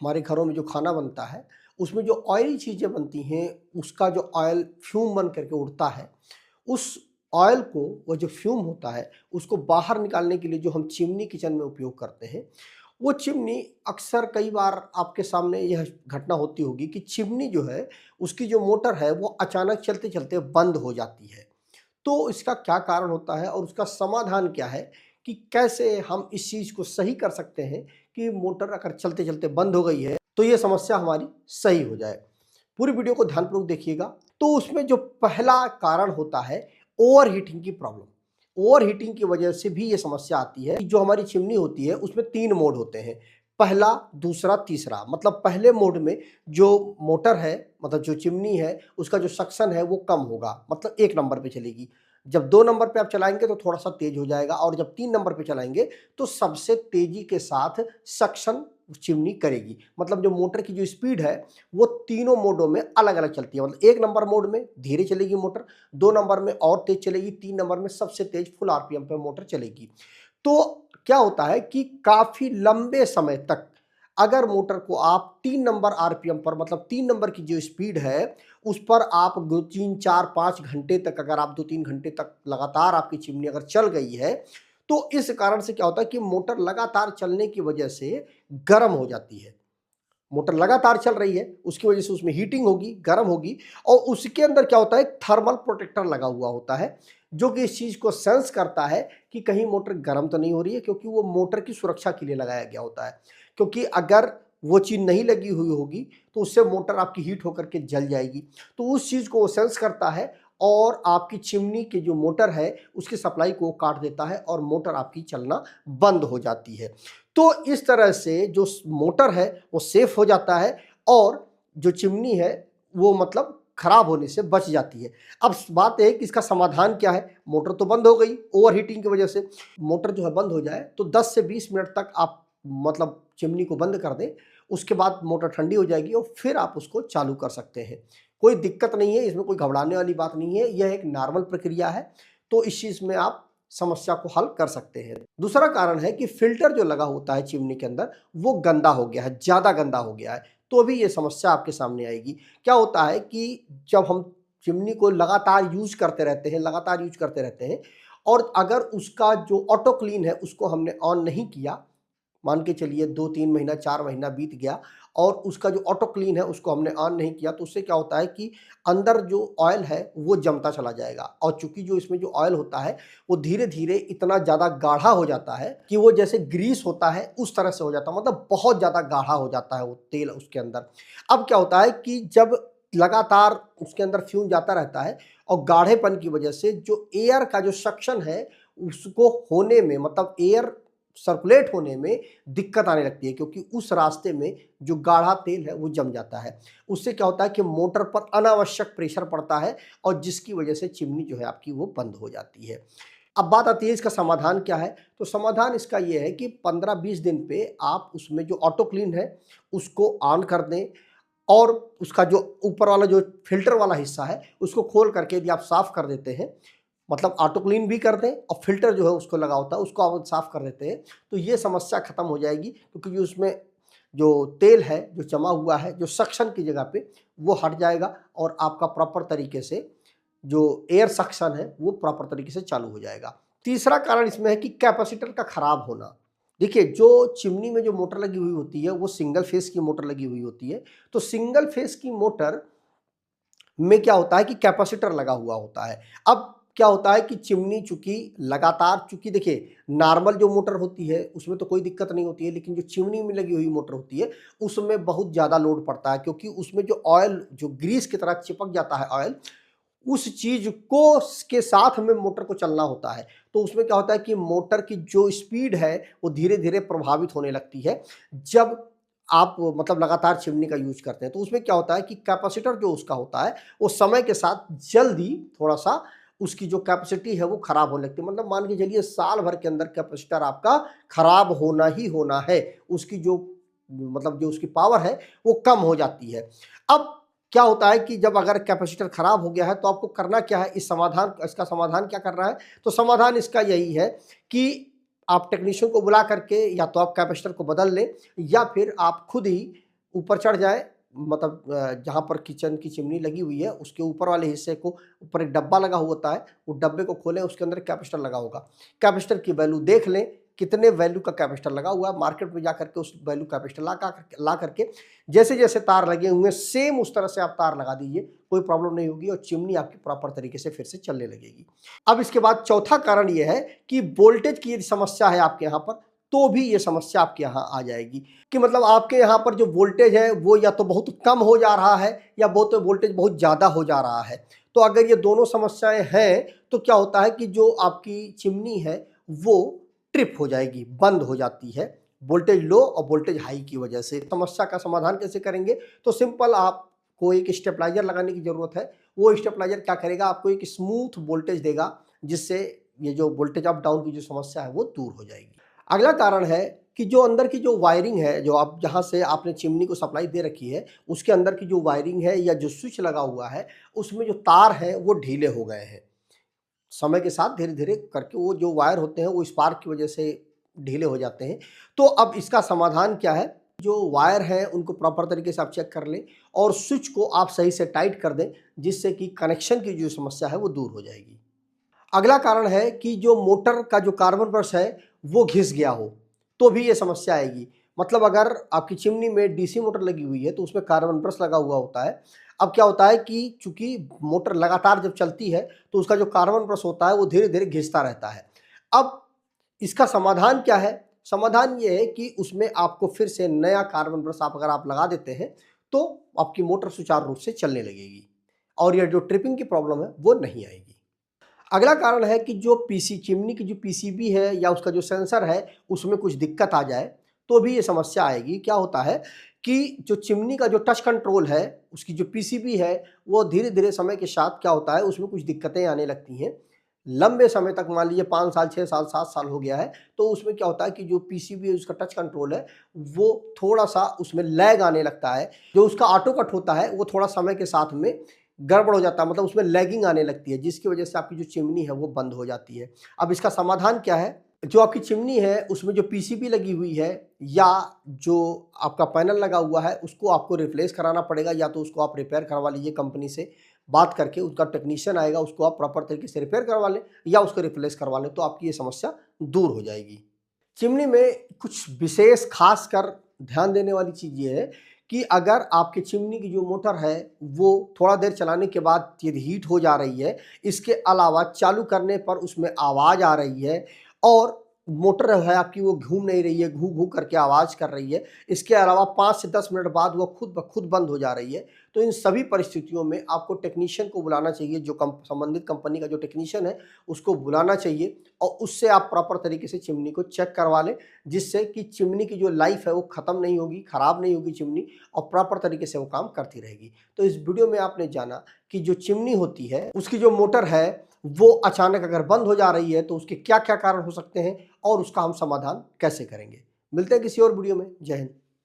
हमारे घरों में जो खाना बनता है उसमें जो ऑयली चीज़ें बनती हैं उसका जो ऑयल फ्यूम बन करके उड़ता है, उस ऑयल को वो जो फ्यूम होता है उसको बाहर निकालने के लिए जो हम चिमनी किचन में उपयोग करते हैं, वो चिमनी अक्सर कई बार आपके सामने यह घटना होती होगी कि चिमनी जो है उसकी जो मोटर है वो अचानक चलते चलते बंद हो जाती है। तो इसका क्या कारण होता है और उसका समाधान क्या है कि कैसे हम इस चीज़ को सही कर सकते हैं कि मोटर अगर चलते चलते बंद हो गई है तो ये समस्या हमारी सही हो जाए। पूरी वीडियो को ध्यानपूर्वक देखिएगा। तो उसमें जो पहला कारण होता है ओवर हीटिंग की प्रॉब्लम। ओवर हीटिंग की वजह से भी ये समस्या आती है कि जो हमारी चिमनी होती है उसमें 3 मोड होते हैं, पहला, दूसरा, तीसरा। मतलब पहले मोड में जो मोटर है, मतलब जो चिमनी है, उसका जो सक्शन है वो कम होगा, मतलब 1 नंबर पे चलेगी। जब 2 नंबर पे आप चलाएँगे तो थोड़ा-सा तेज़ हो जाएगा और जब 3 नंबर पे चलाएँगे तो सबसे तेज़ी के साथ सक्शन चिमनी करेगी। मतलब जो मोटर की जो स्पीड है वो तीनों मोडों में अलग-अलग चलती है। मतलब 1 नंबर मोड में धीरे चलेगी मोटर, 2 नंबर में और तेज़ चलेगी, 3 नंबर में सबसे तेज़ फुल आरपीएम पे मोटर चलेगी। तो क्या होता है कि काफ़ी लंबे समय तक अगर मोटर को आप 3 नंबर आरपीएम पर, मतलब 3 नंबर की जो स्पीड है, उस पर आप 2, 3, 4, 5 घंटे तक, अगर आप 2-3 घंटे तक लगातार आपकी चिमनी अगर चल गई है, तो इस कारण से क्या होता है कि मोटर लगातार चलने की वजह से गर्म हो जाती है। मोटर लगातार चल रही है, उसकी वजह से उसमें हीटिंग होगी, गर्म होगी और उसके अंदर क्या होता है, थर्मल प्रोटेक्टर लगा हुआ होता है, जो कि इस चीज़ को सेंस करता है कि कहीं मोटर गर्म तो नहीं हो रही है, क्योंकि वो मोटर की सुरक्षा के लिए लगाया गया होता है। क्योंकि अगर वो चीज़ नहीं लगी हुई होगी, तो उससे मोटर आपकी हीट होकर के जल जाएगी। तो उस चीज़ को वो सेंस करता है और आपकी चिमनी की जो मोटर है, उसकी सप्लाई को काट देता है और मोटर आपकी चलना बंद हो जाती है। तो इस तरह से जो मोटर है वो सेफ हो जाता है और जो चिमनी है वो मतलब खराब होने से बच जाती है। अब बात है कि इसका समाधान क्या है? मोटर तो बंद हो गई ओवर हीटिंग की वजह से। मोटर जो है बंद हो जाए तो 10 से 20 मिनट तक आप मतलब चिमनी को बंद कर दें। उसके बाद मोटर ठंडी हो जाएगी और फिर आप उसको चालू कर सकते हैं। कोई दिक्कत नहीं है, इसमें कोई घबराने वाली बात नहीं है, यह एक नॉर्मल प्रक्रिया है। तो इस चीज़ में आप समस्या को हल कर सकते हैं। दूसरा कारण है कि फ़िल्टर जो लगा होता है चिमनी के अंदर वो गंदा हो गया है, ज़्यादा गंदा हो गया है, तो भी ये समस्या आपके सामने आएगी। क्या होता है कि जब हम चिमनी को लगातार यूज़ करते रहते हैं, लगातार यूज़ करते रहते हैं और अगर उसका जो ऑटो क्लीन है उसको हमने ऑन नहीं किया, मान के चलिए 2-3 महीना, 4 महीना बीत गया और उसका जो ऑटो क्लीन है उसको हमने ऑन नहीं किया, तो उससे क्या होता है कि अंदर जो ऑयल है वो जमता चला जाएगा और चूँकि जो इसमें जो ऑयल होता है वो धीरे-धीरे इतना ज़्यादा गाढ़ा हो जाता है कि वो जैसे ग्रीस होता है उस तरह से हो जाता है, मतलब बहुत ज़्यादा गाढ़ा हो जाता है वो तेल उसके अंदर। अब क्या होता है कि जब लगातार उसके अंदर फ्यूम जाता रहता है और गाढ़ेपन की वजह से जो एयर का जो सक्शन है उसको होने में, मतलब एयर सर्कुलेट होने में दिक्कत आने लगती है, क्योंकि उस रास्ते में जो गाढ़ा तेल है वो जम जाता है। उससे क्या होता है कि मोटर पर अनावश्यक प्रेशर पड़ता है और जिसकी वजह से चिमनी जो है आपकी वो बंद हो जाती है। अब बात आती है इसका समाधान क्या है? तो समाधान इसका ये है कि 15-20 दिन पे आप उसमें जो ऑटो क्लीन है उसको ऑन कर दें और उसका जो ऊपर वाला जो फ़िल्टर वाला हिस्सा है उसको खोल करके यदि आप साफ़ कर देते हैं, मतलब ऑटो क्लीन भी कर दें और फ़िल्टर जो है उसको लगा होता है उसको आप साफ़ कर देते हैं, तो ये समस्या ख़त्म हो जाएगी, क्योंकि जो उसमें जो तेल है, जो जमा हुआ है, जो सक्शन की जगह पे वो हट जाएगा और आपका प्रॉपर तरीके से जो एयर सक्शन है वो प्रॉपर तरीके से चालू हो जाएगा। तीसरा कारण इसमें है कि कैपेसिटर का खराब होना। देखिए, जो चिमनी में जो मोटर लगी हुई होती है वो सिंगल फेज़ की मोटर लगी हुई होती है, तो सिंगल फेज़ की मोटर में क्या होता है कि कैपेसिटर लगा हुआ होता है। अब क्या होता है कि चिमनी चूँकि लगातार, चूँकि देखिए नॉर्मल जो मोटर होती है उसमें तो कोई दिक्कत नहीं होती है, लेकिन जो चिमनी में लगी हुई मोटर होती है उसमें बहुत ज़्यादा लोड पड़ता है, क्योंकि उसमें जो ऑयल जो ग्रीस की तरह चिपक जाता है ऑयल, उस चीज़ को के साथ में मोटर को चलना होता है। तो उसमें क्या होता है कि मोटर की जो स्पीड है वो धीरे-धीरे प्रभावित होने लगती है। जब आप मतलब लगातार चिमनी का यूज़ करते हैं, तो उसमें क्या होता है कि कैपेसिटर जो उसका होता है, वो समय के साथ जल्दी थोड़ा-सा उसकी जो कैपेसिटी है वो खराब होने लगती है। मतलब मान के चलिए साल भर के अंदर कैपेसिटर आपका खराब होना ही होना है। उसकी जो मतलब जो उसकी पावर है वो कम हो जाती है। अब क्या होता है कि जब अगर कैपेसिटर खराब हो गया है तो आपको करना क्या है, इसका समाधान क्या करना है? तो समाधान इसका यही है कि आप टेक्नीशियन को बुला करके या तो आप कैपेसिटर को बदल लें या फिर आप खुद ही ऊपर चढ़ जाए, मतलब जहाँ पर किचन की चिमनी लगी हुई है उसके ऊपर वाले हिस्से को, ऊपर एक डब्बा लगा हुआ होता है, वो डब्बे को खोलें, उसके अंदर कैपेसिटर लगा होगा। कैपेसिटर की वैल्यू देख लें, कितने वैल्यू का कैपेसिटर लगा हुआ है, मार्केट में जा करके उस वैल्यू कैपेसिटर ला करके जैसे जैसे तार लगे हुए हैं सेम उस तरह से आप तार लगा दीजिए, कोई प्रॉब्लम नहीं होगी और चिमनी आपकी प्रॉपर तरीके से फिर से चलने लगेगी। अब इसके बाद चौथा कारण यह है कि वोल्टेज की यदि समस्या है आपके यहाँ पर, तो भी ये समस्या आपके यहाँ आ जाएगी कि मतलब आपके यहाँ पर जो वोल्टेज है वो या तो बहुत कम हो जा रहा है या वोल्टेज बहुत ज़्यादा हो जा रहा है। तो अगर ये दोनों समस्याएं हैं तो क्या होता है कि जो आपकी चिमनी है वो ट्रिप हो जाएगी, बंद हो जाती है, वोल्टेज लो और वोल्टेज हाई की वजह से। समस्या का समाधान कैसे करेंगे? तो सिंपल, आपको एक स्टेबलाइजर लगाने की ज़रूरत है। वो स्टेबलाइजर क्या करेगा, आपको एक स्मूथ वोल्टेज देगा, जिससे ये जो वोल्टेज अप डाउन की जो समस्या है वो दूर हो जाएगी। अगला कारण है कि जो अंदर की जो वायरिंग है, जो आप जहाँ से आपने चिमनी को सप्लाई दे रखी है, उसके अंदर की जो वायरिंग है या जो स्विच लगा हुआ है, उसमें जो तार हैं वो ढीले हो गए हैं। समय के साथ धीरे धीरे करके वो जो वायर होते हैं वो स्पार्क की वजह से ढीले हो जाते हैं। तो अब इसका समाधान क्या है? जो वायर हैं उनको प्रॉपर तरीके से आप चेक कर लें और स्विच को आप सही से टाइट कर दें, जिससे कि कनेक्शन की जो समस्या है वो दूर हो जाएगी। अगला कारण है कि जो मोटर का जो कार्बन ब्रश है वो घिस गया हो, तो भी ये समस्या आएगी। मतलब अगर आपकी चिमनी में डीसी मोटर लगी हुई है तो उसमें कार्बन ब्रश लगा हुआ होता है। अब क्या होता है कि चूंकि मोटर लगातार जब चलती है तो उसका जो कार्बन ब्रश होता है वो धीरे धीरे घिसता रहता है। अब इसका समाधान क्या है? समाधान ये है कि उसमें आपको फिर से नया कार्बन ब्रश अगर आप लगा देते हैं तो आपकी मोटर सुचारू रूप से चलने लगेगी और यह जो ट्रिपिंग की प्रॉब्लम है वो नहीं आएगी। अगला कारण है कि जो चिमनी की जो पीसीबी है या उसका जो सेंसर है उसमें कुछ दिक्कत आ जाए तो भी ये समस्या आएगी। क्या होता है कि जो चिमनी का जो टच कंट्रोल है, उसकी जो पीसीबी है, वो धीरे धीरे समय के साथ क्या होता है उसमें कुछ दिक्कतें आने लगती हैं। लंबे समय तक, मान लीजिए 5 साल 6 साल 7 साल हो गया है, तो उसमें क्या होता है कि जो पीसीबी है उसका टच कंट्रोल है वो थोड़ा सा उसमें लैग आने लगता है। जो उसका ऑटो कट होता है वो थोड़ा समय के साथ में गड़बड़ हो जाता है, मतलब उसमें लैगिंग आने लगती है, जिसकी वजह से आपकी जो चिमनी है वो बंद हो जाती है। अब इसका समाधान क्या है? जो आपकी चिमनी है उसमें जो पीसीबी लगी हुई है या जो आपका पैनल लगा हुआ है उसको आपको रिप्लेस कराना पड़ेगा, या तो उसको आप रिपेयर करवा लीजिए कंपनी से बात करके, उसका टेक्नीशियन आएगा, उसको आप प्रॉपर तरीके से रिपेयर करवा लें या उसको रिप्लेस करवा लें, तो आपकी ये समस्या दूर हो जाएगी। चिमनी में कुछ विशेष खास कर ध्यान देने वाली चीज़ ये है कि अगर आपके चिमनी की जो मोटर है वो थोड़ा देर चलाने के बाद यदि हीट हो जा रही है, इसके अलावा चालू करने पर उसमें आवाज़ आ रही है और मोटर है आपकी वो घूम नहीं रही है, घू घू करके आवाज़ कर रही है, इसके अलावा 5 से 10 मिनट बाद वो खुद ब खुद बंद हो जा रही है, तो इन सभी परिस्थितियों में आपको टेक्नीशियन को बुलाना चाहिए। जो संबंधित कंपनी का जो टेक्नीशियन है उसको बुलाना चाहिए और उससे आप प्रॉपर तरीके से चिमनी को चेक करवा लें, जिससे कि चिमनी की जो लाइफ है वो ख़त्म नहीं होगी, ख़राब नहीं होगी चिमनी, और प्रॉपर तरीके से वो काम करती रहेगी। तो इस वीडियो में आपने जाना कि जो चिमनी होती है उसकी जो मोटर है वो अचानक अगर बंद हो जा रही है तो उसके क्या क्या कारण हो सकते हैं और उसका हम समाधान कैसे करेंगे। मिलते हैं किसी और वीडियो में। जय हिंद।